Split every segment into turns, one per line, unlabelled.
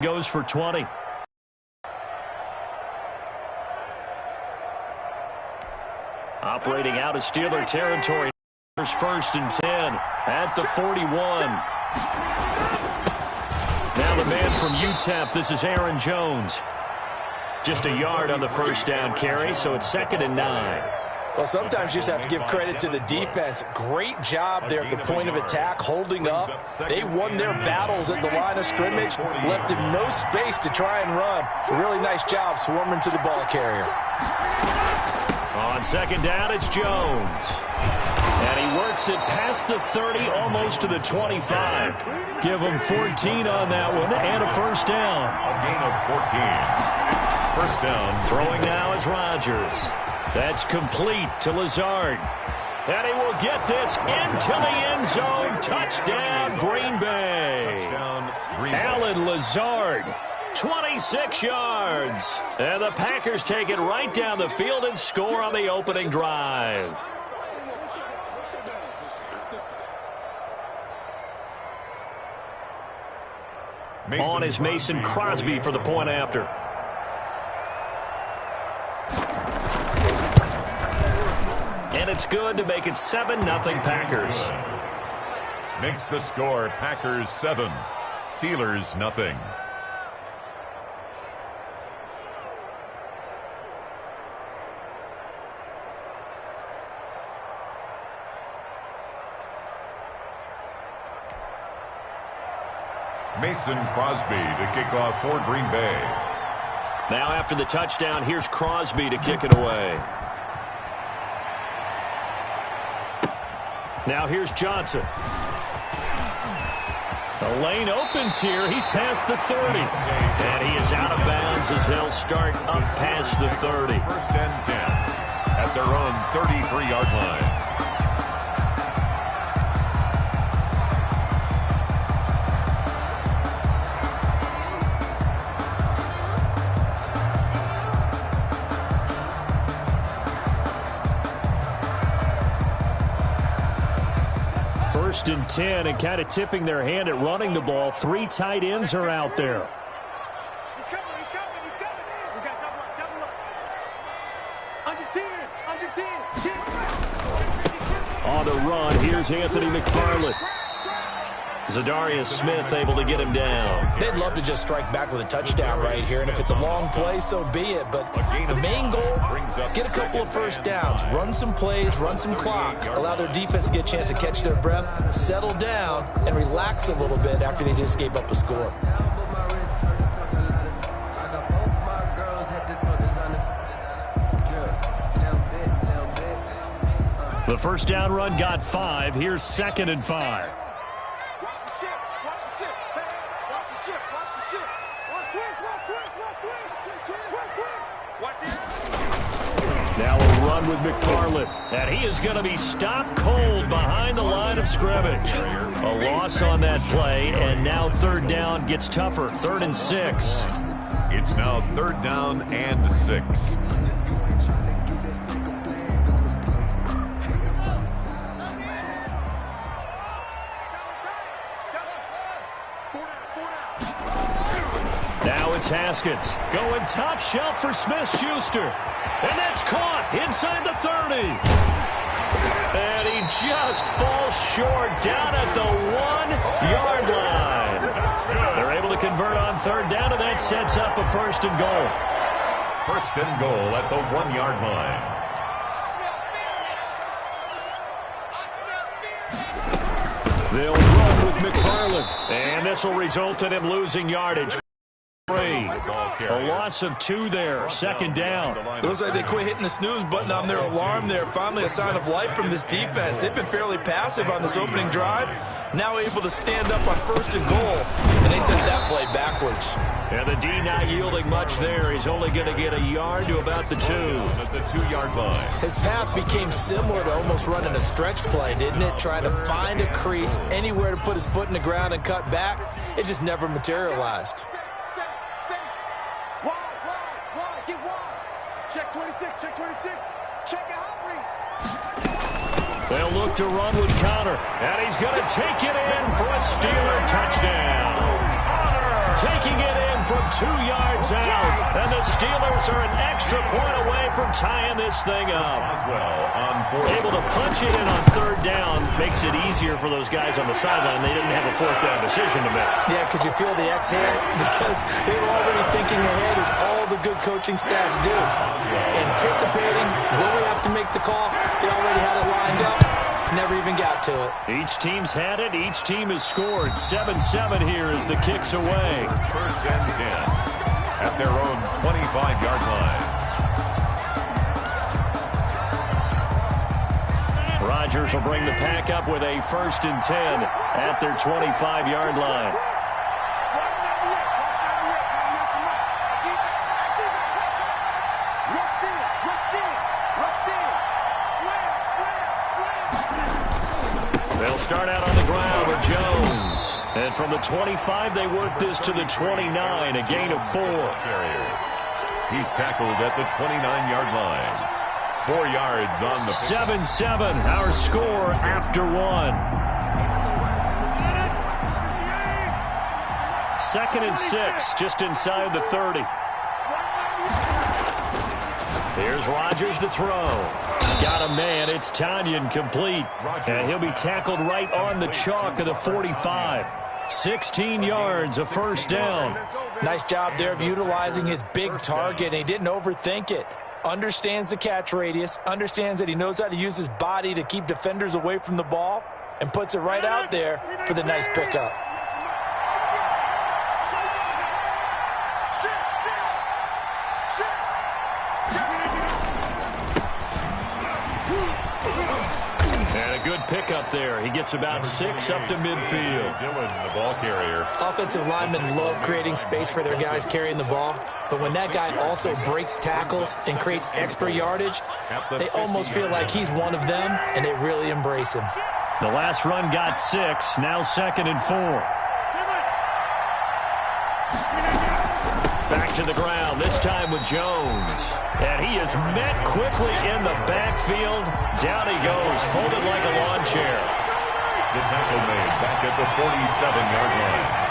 Goes for 20. Operating out of Steeler territory. First and 10 at the 41. Now the man from UTEP, this is Aaron Jones. Just a yard on the first down carry, so it's 2nd and 9.
Well, sometimes you just have to give credit to the defense. Great job there at the point of attack, holding up. They won their battles at the line of scrimmage, left him no space to try and run. A really nice job swarming to the ball carrier.
On 2nd down, it's Jones. And he works it past the 30, almost to the 25. Give him 14 on that one, and a first down.
A gain of 14. First down.
Throwing now is Rodgers. That's complete to Lazard. And he will get this into the end zone. Touchdown, Green Bay.
Touchdown, Green Bay.
Alan Lazard, 26 yards. And the Packers take it right down the field and score on the opening drive. On is Mason Crosby for the point after. And it's good to make it 7-0 Packers.
Makes the score Packers 7, Steelers nothing. Mason Crosby to kick off for Green Bay.
Now after the touchdown, here's Crosby to kick it away. Now here's Johnson. The lane opens here. He's past the 30. And he is out of bounds as they'll start up past the 30.
First and 10 at their own 33-yard line.
First and 10, and kind of tipping their hand at running the ball. 3 tight ends are out there.
He's coming. We got double up. Under 10.
On the run, here's Anthony McFarland. Zadarius Smith able to get him down.
They'd love to just strike back with a touchdown right here, and if it's a long play, so be it. But the main goal, get a couple of first downs, run some plays, run some clock, allow their defense to get a chance to catch their breath, settle down, and relax a little bit after they just gave up a score.
The first down run got 5. Here's 2nd and 5. Now a run with McFarland, and he is going to be stopped cold behind the line of scrimmage. A loss on that play, and now 3rd down gets tougher. 3rd and 6.
It's now 3rd down and 6.
Now it's Haskins going top shelf for Smith-Schuster. And that's caught inside the 30. And he just falls short down at the 1-yard line. They're able to convert on 3rd down, and that sets up a 1st and goal.
1st and goal at the 1-yard line.
They'll run with McFarland. And this will result in him losing yardage. A loss of 2 there. 2nd down.
It looks like they quit hitting the snooze button on their alarm there. Finally a sign of life from this defense. They've been fairly passive on this opening drive. Now able to stand up on 1st and goal. And they sent that play backwards.
And the D not yielding much there. He's only going to get a yard to about the 2.
At the 2-yard line.
His path became similar to almost running a stretch play, didn't it? Trying to find a crease, anywhere to put his foot in the ground and cut back. It just never materialized.
Check 26. Check it out, read.
They'll look to run with Connor. And he's going to take it in for a Steeler touchdown. taking it in from 2 yards out. And the Steelers are an extra point away from tying this thing up. Able to punch it in on 3rd down makes it easier for those guys on the sideline. They didn't have a 4th down decision to make.
Yeah, could you feel the exhale? Because they were already thinking ahead, as all the good coaching staffs do. Anticipating, will we have to make the call? They already had it lined up. Never even got to it.
Each team's had it. Each team has scored. 7-7 here as the kick's away.
1st and 10 at their own 25-yard line.
Rodgers will bring the pack up with a 1st and 10 at their 25-yard line. They'll start out on the ground with Jones. And from the 25, they work this to the 29, a gain of 4.
He's tackled at the 29-yard line. 4 yards on the
7-7, our score after 1. 2nd and 6, just inside the 30. Here's Rodgers to throw. Got a man. It's Tanyan complete. And he'll be tackled right on the chalk of the 45. 16 yards, a 1st down.
Nice job there of utilizing his big target. He didn't overthink it. Understands the catch radius. Understands that he knows how to use his body to keep defenders away from the ball. And puts it right out there for the nice pickup.
Good pickup there. He gets about 6 up to midfield.
Dylan, the ball carrier.
Offensive linemen love creating space for their guys carrying the ball. But when that guy also breaks tackles and creates extra yardage, they almost feel like he's one of them, and they really embrace him.
The last run got 6. Now 2nd and 4. Back to the ground, this time with Jones. And he is met quickly in the backfield. Down he goes, folded like a lawn chair.
The tackle made back at the 47-yard line.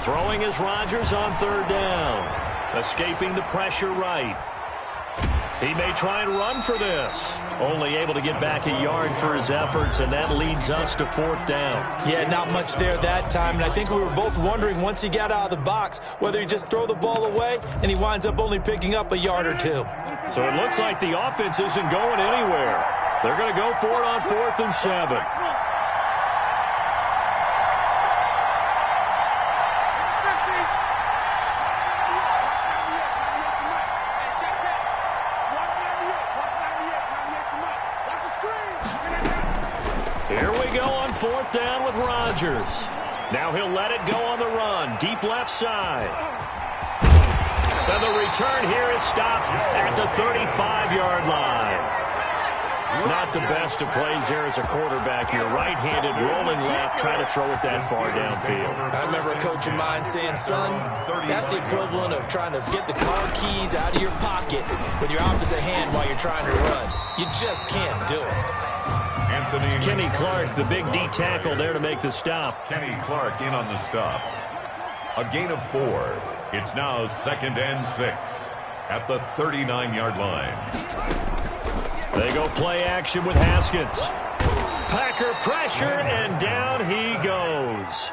Throwing is Rodgers on 3rd down. Escaping the pressure right. He may try and run for this. Only able to get back a yard for his efforts, and that leads us to 4th down.
Yeah, not much there that time, and I think we were both wondering once he got out of the box whether he just throw the ball away, and he winds up only picking up a yard or 2.
So it looks like the offense isn't going anywhere. They're going to go for it on 4th and 7. Here we go on 4th down with Rodgers. Now he'll let it go on the run. Deep left side. And the return here is stopped at the 35-yard line. Not the best of plays there as a quarterback. You're right-handed, rolling left, trying to throw it that far downfield.
I remember a coach of mine saying, son, that's the equivalent of trying to get the car keys out of your pocket with your opposite hand while you're trying to run. You just can't do it.
Kenny Clark, the big D tackle there to make the stop.
Kenny Clark in on the stop. A gain of 4. It's now 2nd and 6 at the 39-yard line.
They go play action with Haskins. Packer pressure, and down he goes.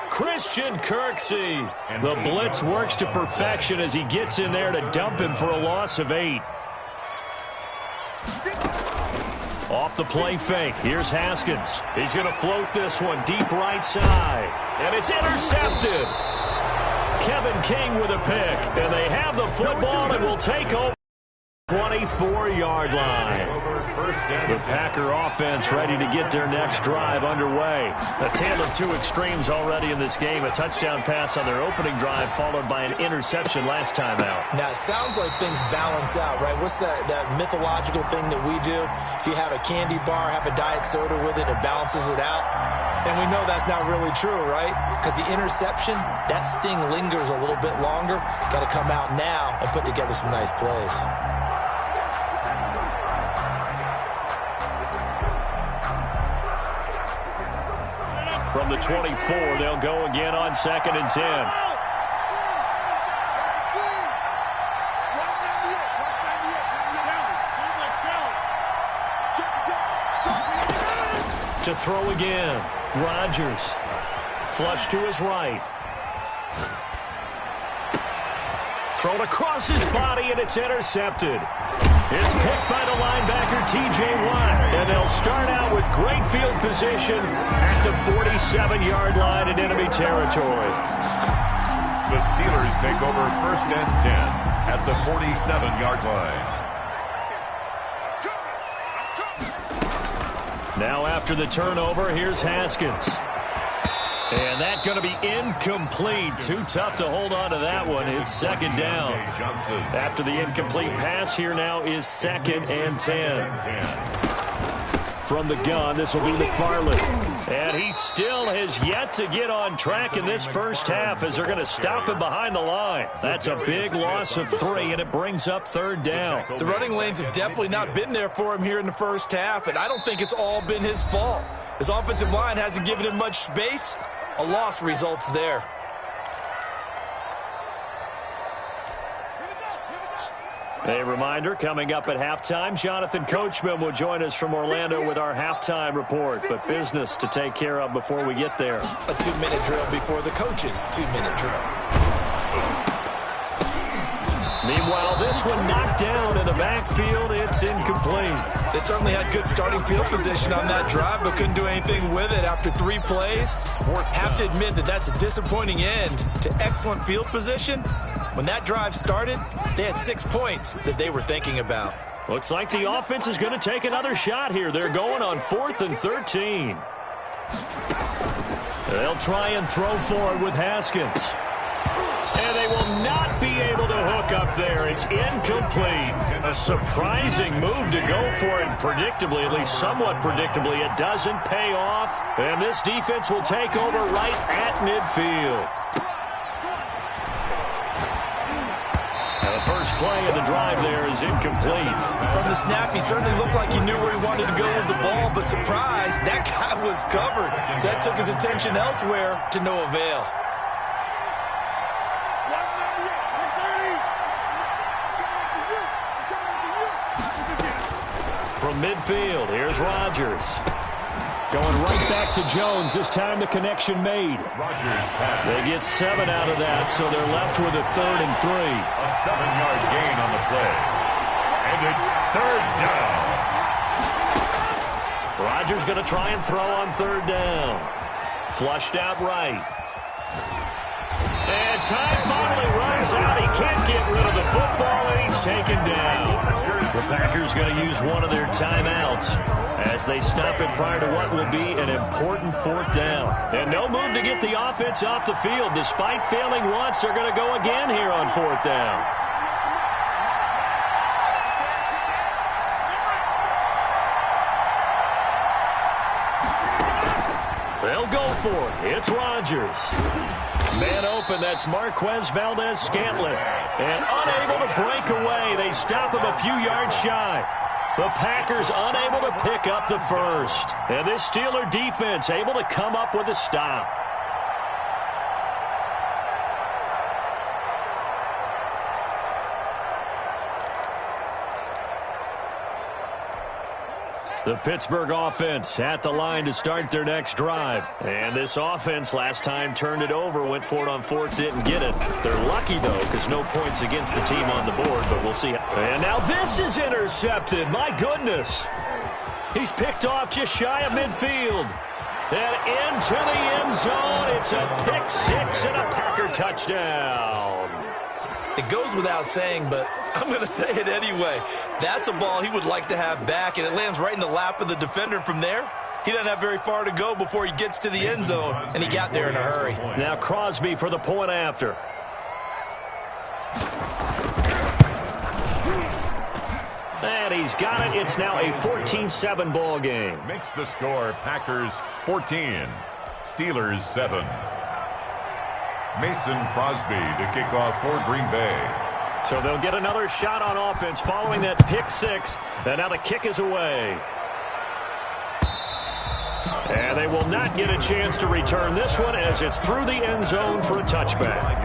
Christian Kirksey. The blitz works to perfection as he gets in there to dump him for a loss of 8. Off the play fake. Here's Haskins. He's going to float this one deep right side. And it's intercepted. Kevin King with a pick. And they have the football and will take over 24-yard line. The Packer offense ready to get their next drive underway. A tale of 2 extremes already in this game. A touchdown pass on their opening drive followed by an interception last time out.
Now, it sounds like things balance out, right? What's that mythological thing that we do? If you have a candy bar, have a diet soda with it, it balances it out. And we know that's not really true, right? Because the interception, that sting lingers a little bit longer. Got to come out now and put together some nice plays.
From the 24, they'll go again on 2nd and 10. To throw again. Rodgers. Flush to his right. Thrown across his body, and it's intercepted. It's picked by the linebacker, T.J. Watt. And they'll start out with great field position at the 47-yard line in enemy territory.
The Steelers take over 1st and 10 at the 47-yard line.
Now after the turnover, here's Haskins. And that's going to be incomplete. Too tough to hold on to that one. It's 2nd down. After the incomplete pass, here now is 2nd and 10. From the gun, this will be McFarland. And he still has yet to get on track in this first half as they're going to stop him behind the line. That's a big loss of 3, and it brings up 3rd down.
The running lanes have definitely not been there for him here in the first half, and I don't think it's all been his fault. His offensive line hasn't given him much space. A loss results there.
A reminder, coming up at halftime, Jonathan Coachman will join us from Orlando with our halftime report. But business to take care of before we get there.
A 2-minute drill before the coach's 2-minute drill.
Meanwhile, this one knocked down in the backfield. It's incomplete.
They certainly had good starting field position on that drive, but couldn't do anything with it after 3 plays. Have to admit that that's a disappointing end to excellent field position. When that drive started, they had 6 points that they were thinking about.
Looks like the offense is going to take another shot here. They're going on 4th and 13. They'll try and throw for it with Haskins. And they will not be able to hook up there. It's incomplete. A surprising move to go for it. Predictably, at least somewhat predictably, it doesn't pay off. And this defense will take over right at midfield. Now the first play of the drive there is incomplete.
From the snap, he certainly looked like he knew where he wanted to go with the ball, but surprise, that guy was covered. So that took his attention elsewhere to no avail.
From midfield, here's Rodgers. Going right back to Jones. This time the connection made. They get 7 out of that, so they're left with a 3rd and 3.
A 7-yard gain on the play. And it's 3rd down.
Rodgers going to try and throw on 3rd down. Flushed out right. And time finally runs out. He can't get rid of the football, and he's taken down. The Packers going to use one of their timeouts as they stop it prior to what will be an important 4th down. And no move to get the offense off the field. Despite failing once, they're going to go again here on 4th down. They'll go for it. It's Rodgers. Man open, that's Marquez Valdez-Scantling. And unable to break away. They stop him a few yards shy. The Packers unable to pick up the first. And this Steeler defense able to come up with a stop. The Pittsburgh offense at the line to start their next drive. And this offense last time turned it over, went for it on 4th, didn't get it. They're lucky, though, because no points against the team on the board, but we'll see. And now this is intercepted. My goodness. He's picked off just shy of midfield. And into the end zone. It's a pick 6 and a Packer touchdown.
It goes without saying, but I'm going to say it anyway. That's a ball he would like to have back, and it lands right in the lap of the defender from there. He doesn't have very far to go before he gets to the end zone, and he got there in a hurry.
Now Crosby for the point after. And he's got it. It's now a 14-7 ball game.
Makes the score Packers 14, Steelers 7. Mason Crosby to kick off for Green Bay.
So they'll get another shot on offense following that pick six. And now the kick is away. And they will not get a chance to return this one as it's through the end zone for a touchback.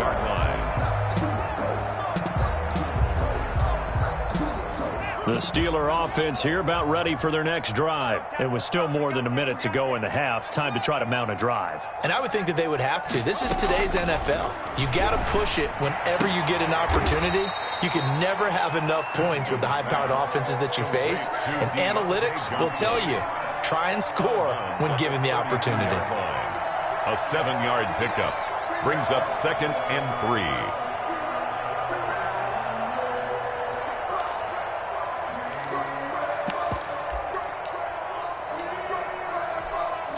The Steeler offense here about ready for their next drive. It was still more than a minute to go in the half. Time to try to mount a drive.
And I would think that they would have to. This is today's NFL. You got to push it whenever you get an opportunity. You can never have enough points with the high-powered offenses that you face. And analytics will tell you, try and score when given the opportunity.
A 7-yard pickup brings up 2nd and 3.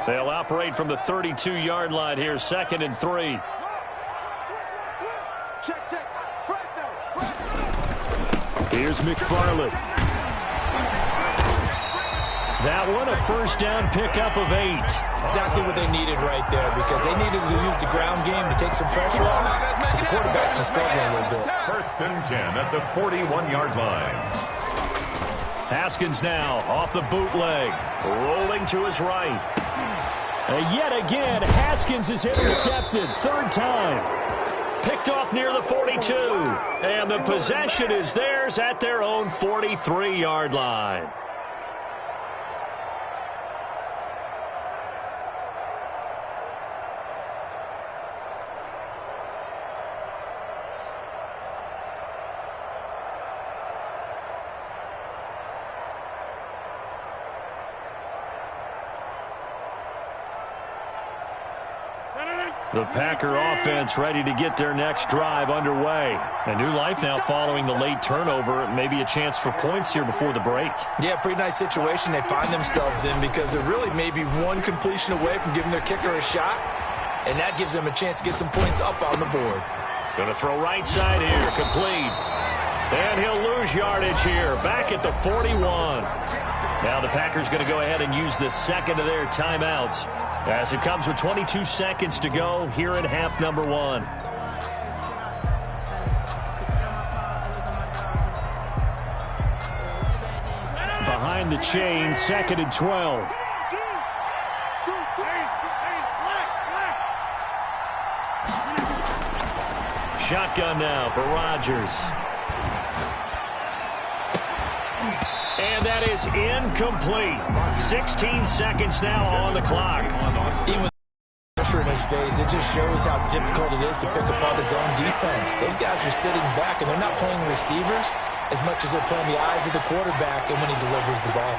They'll operate from the 32-yard line here, 2nd and 3. Here's McFarland. That one, a first down pickup of 8.
Exactly what they needed right there, because they needed to use the ground game to take some pressure off, because the quarterback's been struggling a little bit.
1st and 10 at the 41-yard line.
Haskins now off the bootleg, rolling to his right. And yet again, Haskins is intercepted. 3rd time. Picked off near the 42. And the possession is theirs at their own 43-yard line. The Packer offense ready to get their next drive underway. A new life now following the late turnover. Maybe a chance for points here before the break.
Yeah, pretty nice situation they find themselves in, because they're really maybe one completion away from giving their kicker a shot, and that gives them a chance to get some points up on the board.
Going to throw right side here, complete. And he'll lose yardage here, back at the 41. Now the Packers going to go ahead and use the second of their timeouts, as it comes with 22 seconds to go here in half number 1. Behind the chain, 2nd and 12. Shotgun now for Rodgers. And that is incomplete. 16 seconds now on the clock.
Even with pressure in his face, it just shows how difficult it is to pick apart his own defense. Those guys are sitting back, and they're not playing receivers as much as they're playing the eyes of the quarterback and when he delivers the ball.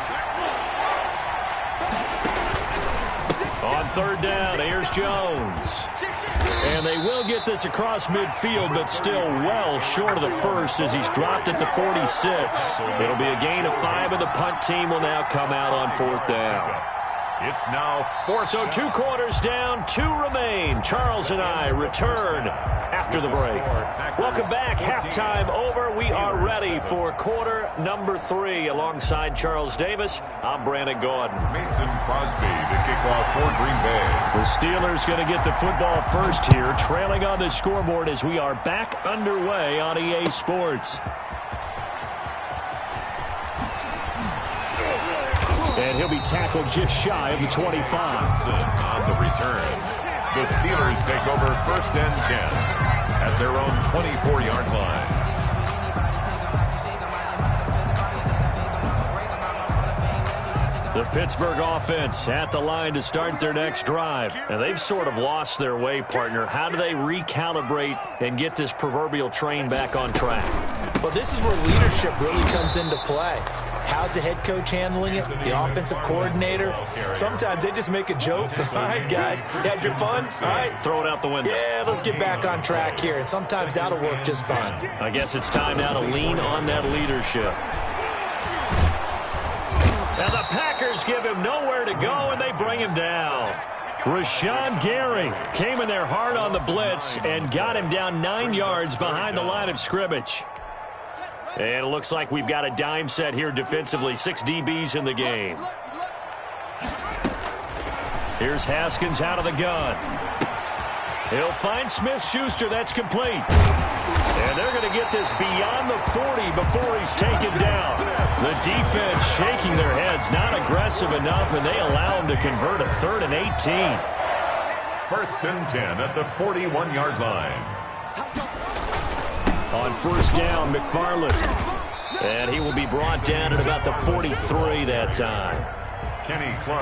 On 3rd down, here's Jones. And they will get this across midfield, but still well short of the first as he's dropped at the 46. It'll be a gain of 5, and the punt team will now come out on 4th down.
It's now 4th.
So 2 quarters down, 2 remain. Charles and I return after the break. Welcome back. Halftime over. We are ready for quarter number 3. Alongside Charles Davis, I'm Brandon Gordon.
Mason Crosby to kick off for Green Bay.
The Steelers going to get the football first here, trailing on the scoreboard as we are back underway on EA Sports. And he'll be tackled just shy of the 25.
On the return, the Steelers take over 1st and 10 at their own 24-yard line.
The Pittsburgh offense at the line to start their next drive. And they've sort of lost their way, partner. How do they recalibrate and get this proverbial train back on track?
Well, this is where leadership really comes into play. How's the head coach handling it? The offensive coordinator? Sometimes they just make a joke. All right, guys, you had your fun? All right.
Throw it out the window.
Yeah, let's get back on track here. And sometimes that'll work just fine.
I guess it's time now to lean on that leadership. Now the Packers give him nowhere to go, and they bring him down. Rashawn Gary came in there hard on the blitz and got him down 9 yards behind the line of scrimmage. And it looks like we've got a dime set here defensively. 6 DBs in the game. Here's Haskins out of the gun. He'll find Smith-Schuster. That's complete. And they're going to get this beyond the 40 before he's taken down. The defense shaking their heads, not aggressive enough, and they allow him to convert a 3rd and 18.
1st and 10 at the 41-yard line.
On 1st down, McFarland. And he will be brought down at about the 43 that time.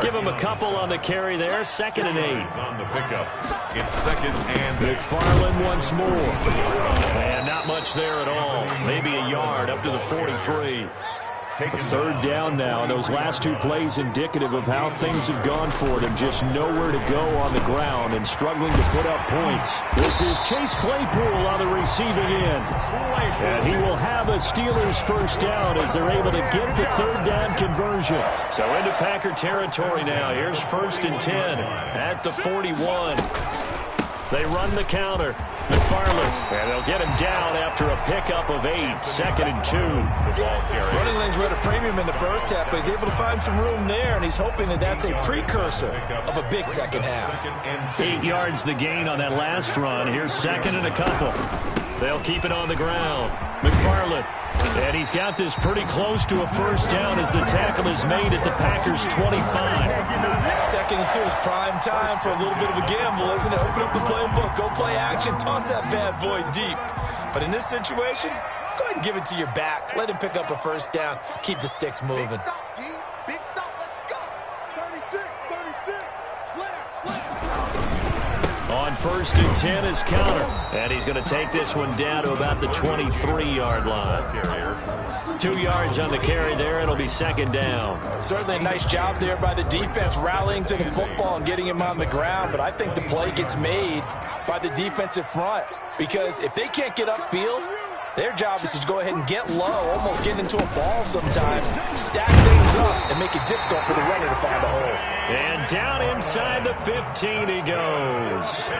Give him a couple on the carry there. 2nd and 8.
On the pickup. It's 2nd and
McFarland once more. And not much there at all. Maybe a yard up to the 43. A 3rd down now. And those last 2 plays indicative of how things have gone for them. Just nowhere to go on the ground and struggling to put up points. This is Chase Claypool on the receiving end. And he will have a Steelers 1st down as they're able to get the 3rd down conversion. So into Packer territory now. Here's 1st and 10 at the 41. They run the counter. McFarland, and they'll get him down after a pickup of 8. 2nd and 2.
Running lanes were at a premium in the first half, but he's able to find some room there, and he's hoping that that's a precursor of a big second half.
8 yards the gain on that last run. Here's 2nd and a couple. They'll keep it on the ground. McFarland, and he's got this pretty close to a 1st down as the tackle is made at the Packers' 25.
2nd and 2 is prime time for a little bit of a gamble, isn't it? Open up the playbook, go play action, toss that bad boy deep. But in this situation, go ahead and give it to your back. Let him pick up a 1st down. Keep the sticks moving.
Big stop, G. Big stop. Let's go. 36. Slam.
On 1st and 10 is counter. And he's going to take this one down to about the 23-yard line. 2 yards on the carry there. It'll be 2nd down.
Certainly a nice job there by the defense rallying to the football and getting him on the ground. But I think the play gets made by the defensive front. Because if they can't get upfield, their job is to go ahead and get low, almost get into a ball sometimes, stack things up, and make it difficult for the runner to find a hole.
And down inside the 15 he goes.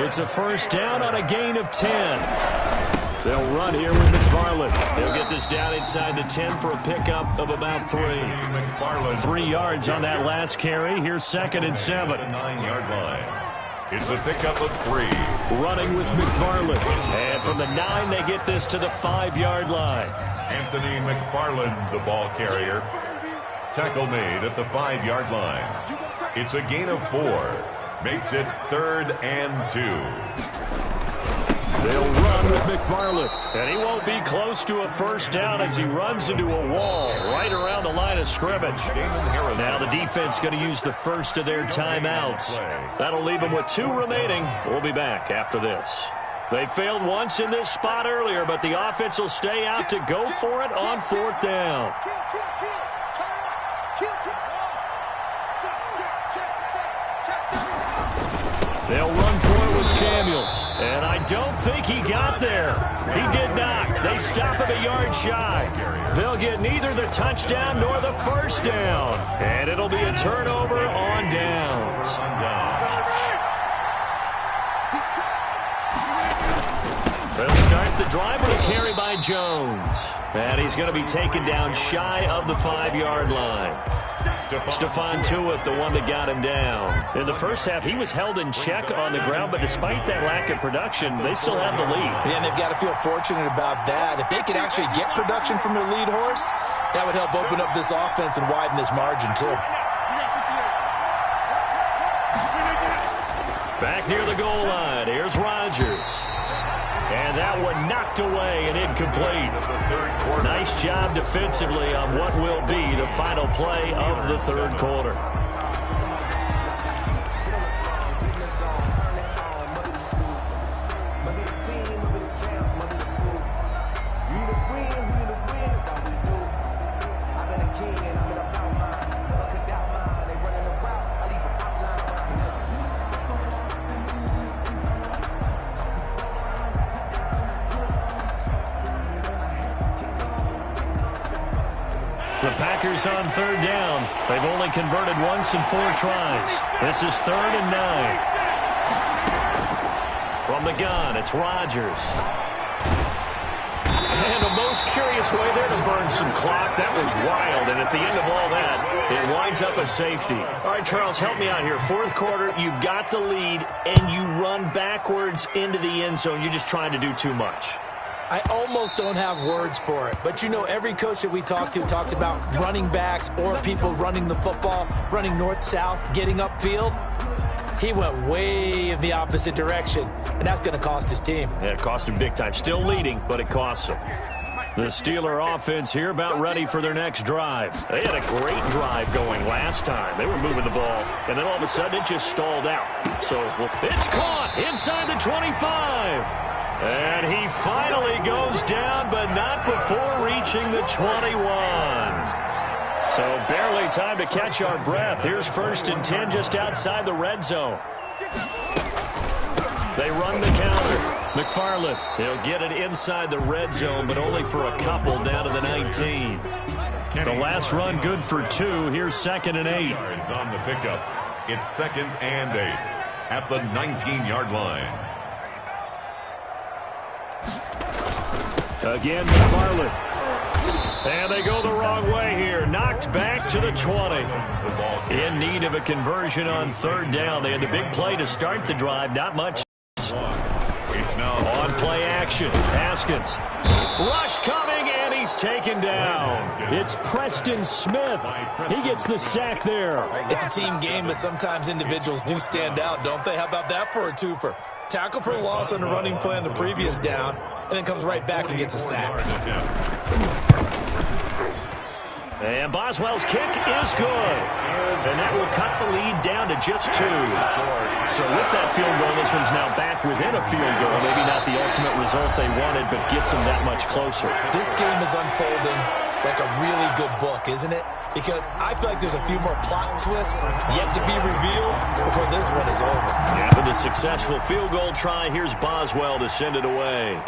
It's a 1st down on a gain of 10. They'll run here with McFarland. They'll get this down inside the 10 for a pickup of about 3. 3 yards on that last carry. Here's 2nd and 7.
9-yard line. It's a pickup of 3.
Running with McFarland. And from the 9, they get this to the 5-yard line.
Anthony McFarland, the ball carrier. Tackle made at the 5-yard line. It's a gain of 4. Makes it 3rd and 2.
They'll run with McFarland. And he won't be close to a 1st down as he runs into a wall right around the line of scrimmage. Now the defense going to use the first of their timeouts. That'll leave them with 2 remaining. We'll be back after this. They failed once in this spot earlier, but the offense will stay out to go for it on 4th down. They'll run for it with Samuels. And I don't think he got there. He did not. They stop him a yard shy. They'll get neither the touchdown nor the 1st down. And it'll be a turnover on downs. They'll start the drive with a carry by Jones. And he's going to be taken down shy of the 5-yard line. Stephon Tuitt, the one that got him down. In the first half, he was held in check on the ground, but despite that lack of production, they still have the lead.
Yeah, and they've got to feel fortunate about that. If they could actually get production from their lead horse, that would help open up this offense and widen this margin, too.
Back near the goal line, here's Rodgers. And that one knocked away and incomplete. Nice job defensively on what will be the final play of the 3rd quarter. The Packers on 3rd down. They've only converted once in 4 tries. This is 3rd and 9. From the gun, it's Rodgers. And a most curious obvious way there to burn some clock. That was wild, and at the end of all that, it winds up a safety. All right, Charles, help me out here. Fourth quarter, you've got the lead, and you run backwards into the end zone. You're just trying to do too much.
I almost don't have words for it, but you know, every coach that we talk to talks about running backs or people running the football, running north-south, getting upfield. He went way in the opposite direction, and that's going to cost his team.
Yeah, it cost him big time. Still leading, but it costs him. The Steeler offense here about ready for their next drive. They had a great drive going last time. They were moving the ball, and then all of a sudden it just stalled out. So it's caught inside the 25. And he finally goes down, but not before reaching the 21. So barely time to catch our breath. Here's 1st and 10 just outside the red zone. They run the counter. McFarland, he'll get it inside the red zone, but only for a couple down to the 19. The last run good for 2. Here's 2nd and 8.
Yards on the pickup. It's 2nd and 8 at the 19-yard line.
Again, McFarland. And they go the wrong way here. Knocked back to the 20. In need of a conversion on 3rd down. They had the big play to start the drive. Not much.
It's now
on play action. Haskins. Rush coming, and he's taken down. It's Preston Smith. He gets the sack there.
It's a team game, but sometimes individuals do stand out, don't they? How about that for a twofer? Tackle for a loss on the running play on the previous down, and then comes right back and gets a sack.
And Boswell's kick is good. And that will cut the lead down to just 2. So with that field goal, this one's now back within a field goal. Maybe not the ultimate result they wanted, but gets them that much closer.
This game is unfolding like a really good book, isn't it? Because I feel like there's a few more plot twists yet to be revealed before this one is over.
After the successful field goal try, here's Boswell to send it away.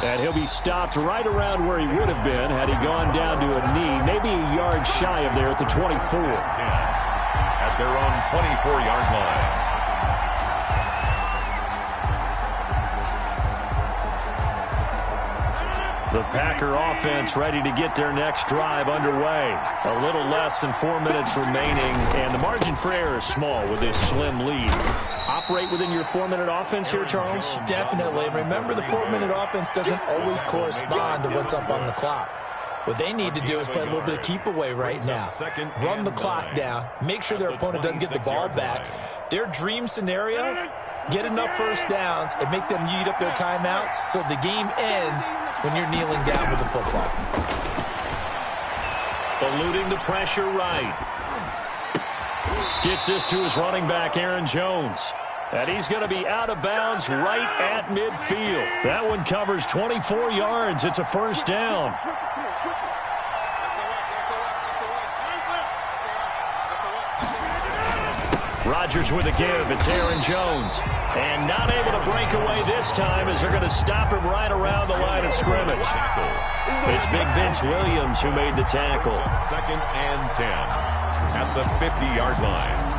And he'll be stopped right around where he would have been had he gone down to a knee, maybe a yard shy of there at the 24.
At their own 24-yard line.
The Packer offense ready to get their next drive underway. A little less than 4 minutes remaining, and the margin for error is small with this slim lead. Operate within your 4-minute offense here, Charles?
Definitely. And remember, the 4-minute offense doesn't always correspond to what's up on the clock. What they need to do is play a little bit of keep away right now. Run the clock down. Make sure their opponent doesn't get the ball back. Their dream scenario, get enough first downs and make them eat up their timeouts so the game ends when you're kneeling down with the football.
Eluding the pressure right. Gets this to his running back, Aaron Jones. And he's going to be out of bounds right at midfield. That one covers 24 yards. It's a 1st down. Rodgers with a give. It's Aaron Jones. And not able to break away this time as they're going to stop him right around the line of scrimmage. It's Big Vince Williams who made the tackle.
2nd and 10 at the 50-yard line.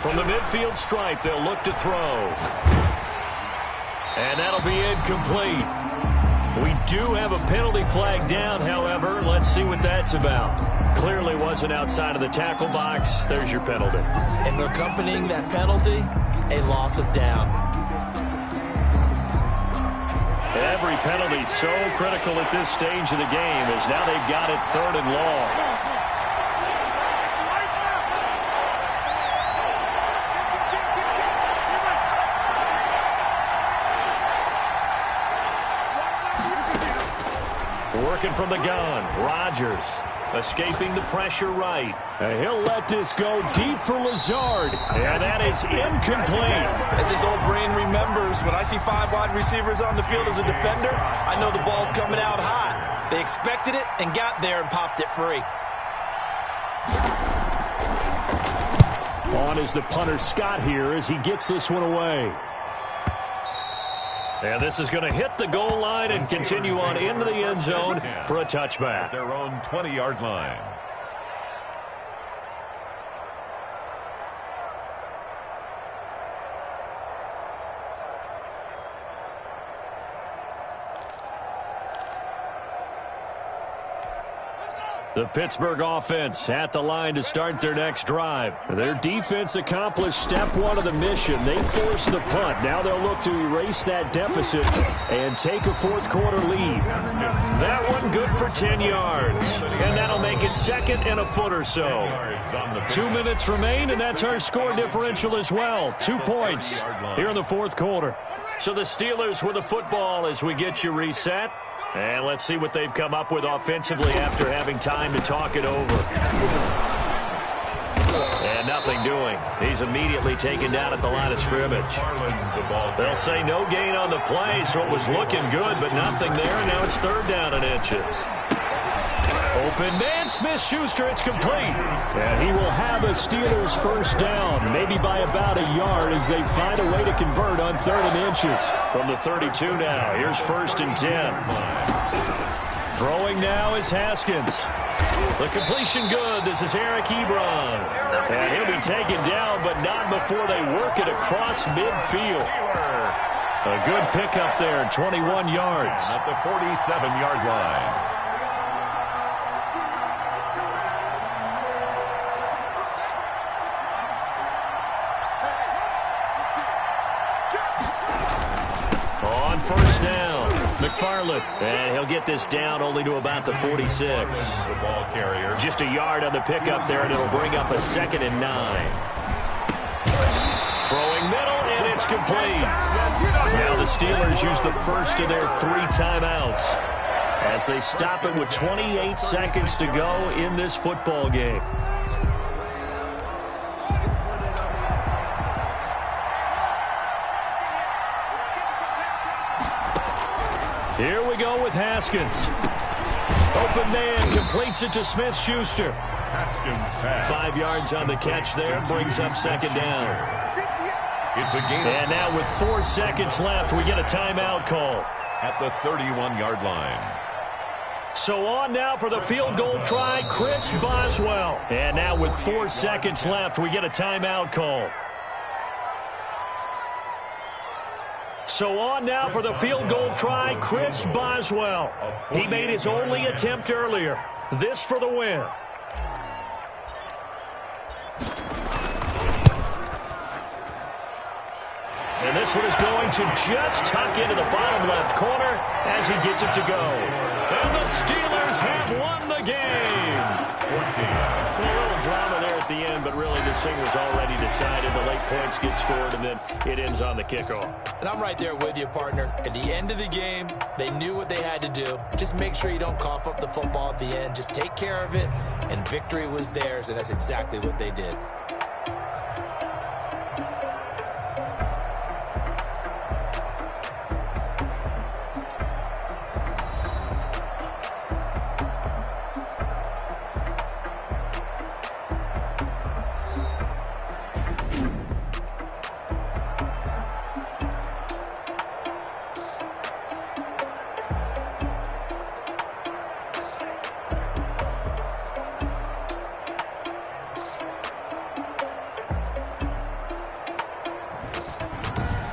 From the midfield stripe, they'll look to throw. And that'll be incomplete. We do have a penalty flag down, however. Let's see what that's about. Clearly wasn't outside of the tackle box. There's your penalty.
And accompanying that penalty, a loss of down.
Every penalty so critical at this stage of the game as now they've got it 3rd and long. Working from the gun, Rodgers escaping the pressure right. And he'll let this go deep for Lazard, and that is incomplete.
As his old brain remembers, when I see 5 wide receivers on the field as a defender, I know the ball's coming out hot. They expected it and got there and popped it free.
On is the punter Scott here as he gets this one away. And this is going to hit the goal line and continue on into the end zone for a touchback.
Their own 20-yard line.
The Pittsburgh offense at the line to start their next drive. Their defense accomplished step one of the mission. They forced the punt. Now they'll look to erase that deficit and take a fourth-quarter lead. That one good for 10 yards. And that'll make it second and a foot or so. 2 minutes remain, and that's our score differential as well. 2 points here in the fourth quarter. So the Steelers with the football as we get you reset. And let's see what they've come up with offensively after having time to talk it over. And nothing doing. He's immediately taken down at the line of scrimmage. They'll say no gain on the play, so it was looking good, but nothing there. And now it's third down and inches. Open man, Smith-Schuster, it's complete. And he will have a Steelers first down, maybe by about a yard as they find a way to convert on third and inches. From the 32 now, here's first and 10. Throwing now is Haskins. The completion good. This is Eric Ebron. And he'll be taken down, but not before they work it across midfield. A good pickup there, 21 yards.
At the 47-yard line.
First down, McFarland, and he'll get this down only to about the 46.
The ball carrier.
Just a yard on the pickup there, and it'll bring up a 2nd and 9. Throwing middle, and it's complete. Now the Steelers use the first of their 3 timeouts as they stop it with 28 seconds to go in this football game. Here we go with Haskins. Open man completes it to Smith-Schuster.
Haskins pass.
5 yards on the catch there, brings up second down.
It's a gain.
And now with 4 seconds left, we get a timeout call.
At the 31-yard line.
So on now for the field goal try, Chris Boswell. And now with 4 seconds left, we get a timeout call. So on now for the field goal try, Chris Boswell. He made his only attempt earlier. This for the win. And this one is going to just tuck into the bottom left corner as he gets it to go. And the Steelers have won the game.
14.
A little drama there at the end, but really this thing was already decided. The late points get scored, and then it ends on the kickoff.
And I'm right there with you, partner. At the end of the game, they knew what they had to do. Just make sure you don't cough up the football at the end. Just take care of it, and victory was theirs, and that's exactly what they did.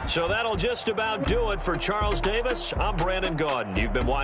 So that'll just about do it for Charles Davis. I'm Brandon Gaudin. You've been watching